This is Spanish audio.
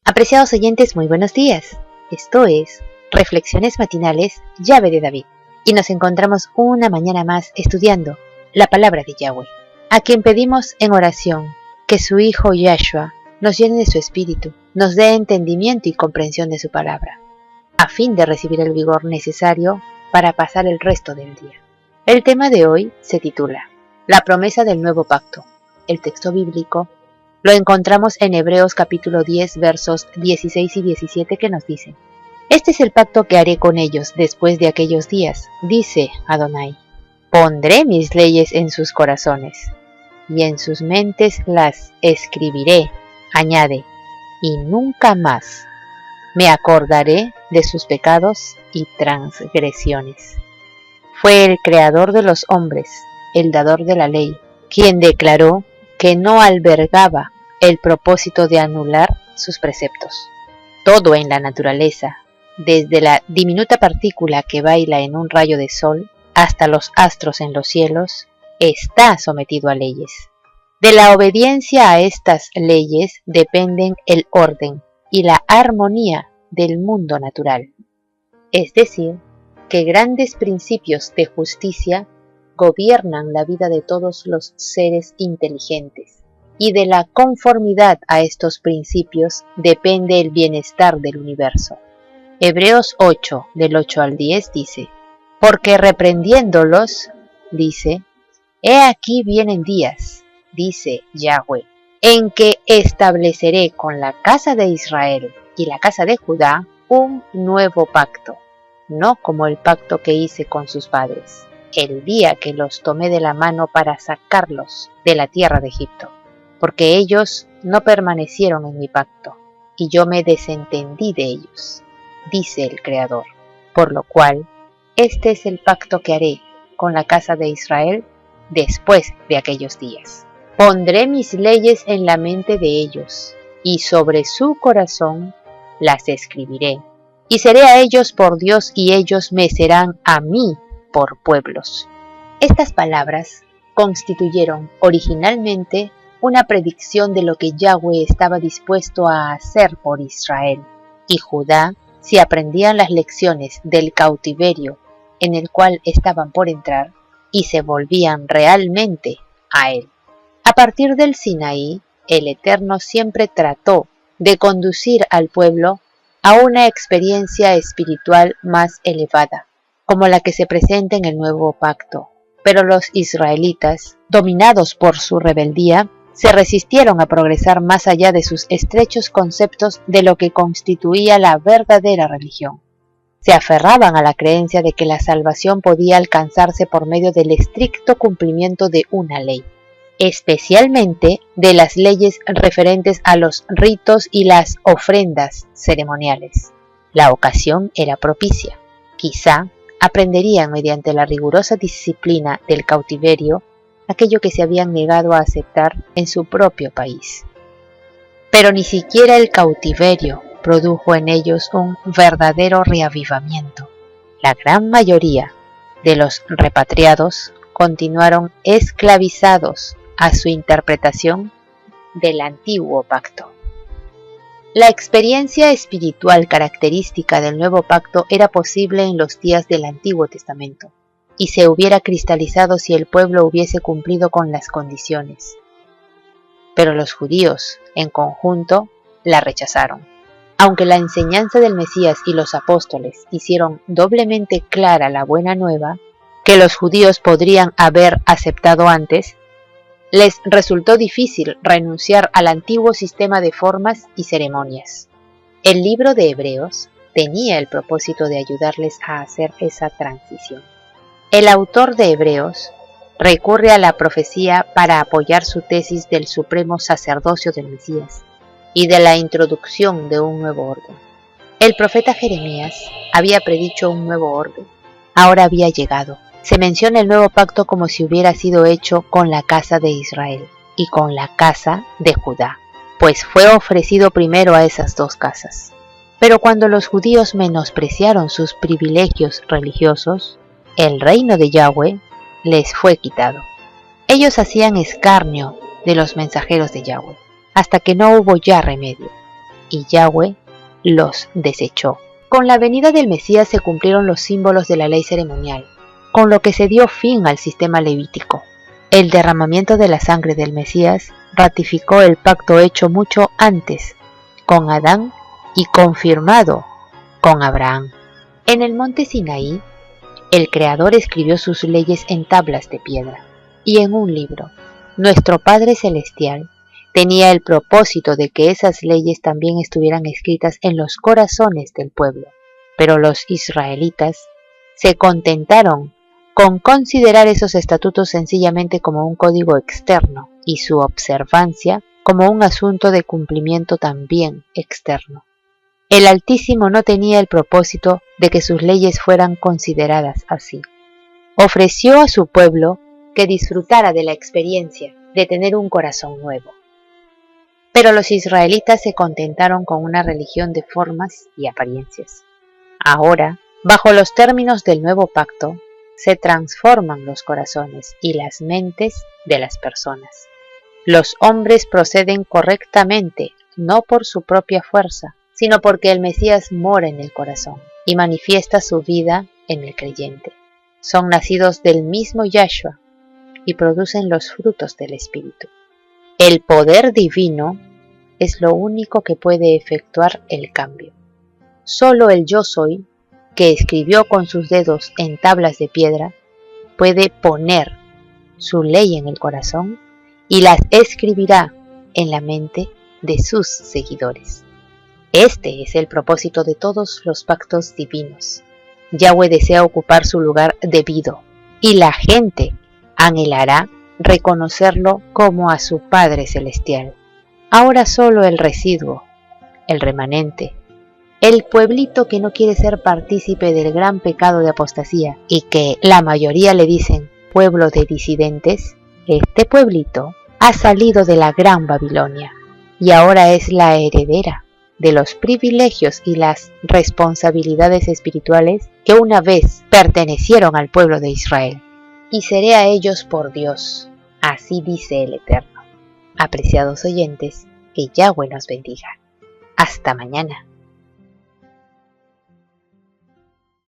Apreciados oyentes, muy buenos días. Esto es Reflexiones Matinales, Llave de David. Y nos encontramos una mañana más estudiando la palabra de Yahweh, a quien pedimos en oración que su Hijo Yahshua nos llene de su espíritu, nos dé entendimiento y comprensión de su palabra, a fin de recibir el vigor necesario para pasar el resto del día. El tema de hoy se titula La promesa del nuevo pacto. El texto bíblico lo encontramos en Hebreos capítulo 10 versos 16 y 17 que nos dicen: Este es el pacto que haré con ellos después de aquellos días, dice Adonai. Pondré mis leyes en sus corazones, y en sus mentes las escribiré, añade, y nunca más me acordaré de sus pecados y transgresiones. Fue el creador de los hombres, el dador de la ley, quien declaró que no albergaba el propósito de anular sus preceptos. Todo en la naturaleza, desde la diminuta partícula que baila en un rayo de sol hasta los astros en los cielos, está sometido a leyes. De la obediencia a estas leyes dependen el orden y la armonía del mundo natural. Es decir, que grandes principios de justicia gobiernan la vida de todos los seres inteligentes, y de la conformidad a estos principios depende el bienestar del universo. Hebreos 8, del 8 al 10 dice: Porque reprendiéndolos, dice, he aquí vienen días, dice Yahweh, en que estableceré con la casa de Israel y la casa de Judá un nuevo pacto, no como el pacto que hice con sus padres, el día que los tomé de la mano para sacarlos de la tierra de Egipto, porque ellos no permanecieron en mi pacto, y yo me desentendí de ellos, dice el Creador. Por lo cual, este es el pacto que haré con la casa de Israel después de aquellos días. Pondré mis leyes en la mente de ellos, y sobre su corazón las escribiré, y seré a ellos por Dios, y ellos me serán a mí por pueblos. Estas palabras constituyeron originalmente una predicción de lo que Yahweh estaba dispuesto a hacer por Israel y Judá si aprendían las lecciones del cautiverio en el cual estaban por entrar y se volvían realmente a él. A partir del Sinaí, el Eterno siempre trató de conducir al pueblo a una experiencia espiritual más elevada, como la que se presenta en el nuevo pacto. Pero los israelitas, dominados por su rebeldía, se resistieron a progresar más allá de sus estrechos conceptos de lo que constituía la verdadera religión. Se aferraban a la creencia de que la salvación podía alcanzarse por medio del estricto cumplimiento de una ley, especialmente de las leyes referentes a los ritos y las ofrendas ceremoniales. La ocasión era propicia. Quizá aprenderían mediante la rigurosa disciplina del cautiverio aquello que se habían negado a aceptar en su propio país. Pero ni siquiera el cautiverio produjo en ellos un verdadero reavivamiento. La gran mayoría de los repatriados continuaron esclavizados a su interpretación del antiguo pacto. La experiencia espiritual característica del nuevo pacto era posible en los días del Antiguo Testamento, y se hubiera cristalizado si el pueblo hubiese cumplido con las condiciones. Pero los judíos, en conjunto, la rechazaron. Aunque la enseñanza del Mesías y los apóstoles hicieron doblemente clara la buena nueva, que los judíos podrían haber aceptado antes, les resultó difícil renunciar al antiguo sistema de formas y ceremonias. El libro de Hebreos tenía el propósito de ayudarles a hacer esa transición. El autor de Hebreos recurre a la profecía para apoyar su tesis del supremo sacerdocio del Mesías y de la introducción de un nuevo orden. El profeta Jeremías había predicho un nuevo orden. Ahora había llegado. Se menciona el nuevo pacto como si hubiera sido hecho con la casa de Israel y con la casa de Judá, pues fue ofrecido primero a esas dos casas. Pero cuando los judíos menospreciaron sus privilegios religiosos, el reino de Yahweh les fue quitado. Ellos hacían escarnio de los mensajeros de Yahweh, hasta que no hubo ya remedio. y Yahweh los desechó. Con la venida del Mesías se cumplieron los símbolos de la ley ceremonial, con lo que se dio fin al sistema levítico. El derramamiento de la sangre del Mesías ratificó el pacto hecho mucho antes con Adán y confirmado con Abraham. En el monte Sinaí, el Creador escribió sus leyes en tablas de piedra y en un libro. Nuestro Padre Celestial tenía el propósito de que esas leyes también estuvieran escritas en los corazones del pueblo, pero los israelitas se contentaron con considerar esos estatutos sencillamente como un código externo y su observancia como un asunto de cumplimiento también externo. El Altísimo no tenía el propósito de que sus leyes fueran consideradas así. Ofreció a su pueblo que disfrutara de la experiencia de tener un corazón nuevo. Pero los israelitas se contentaron con una religión de formas y apariencias. Ahora, bajo los términos del nuevo pacto, se transforman los corazones y las mentes de las personas. Los hombres proceden correctamente, no por su propia fuerza, sino porque el Mesías mora en el corazón y manifiesta su vida en el creyente. Son nacidos del mismo Yahshua y producen los frutos del Espíritu. El poder divino es lo único que puede efectuar el cambio. Solo el Yo Soy, que escribió con sus dedos en tablas de piedra, puede poner su ley en el corazón y las escribirá en la mente de sus seguidores. Este es el propósito de todos los pactos divinos. Yahweh desea ocupar su lugar debido y la gente anhelará reconocerlo como a su Padre Celestial. Ahora solo el residuo, el remanente, el pueblito que no quiere ser partícipe del gran pecado de apostasía y que la mayoría le dicen pueblo de disidentes, este pueblito ha salido de la gran Babilonia y ahora es la heredera de los privilegios y las responsabilidades espirituales que una vez pertenecieron al pueblo de Israel. Y seré a ellos por Dios, así dice el Eterno. Apreciados oyentes, que Yahweh nos bendiga. Hasta mañana.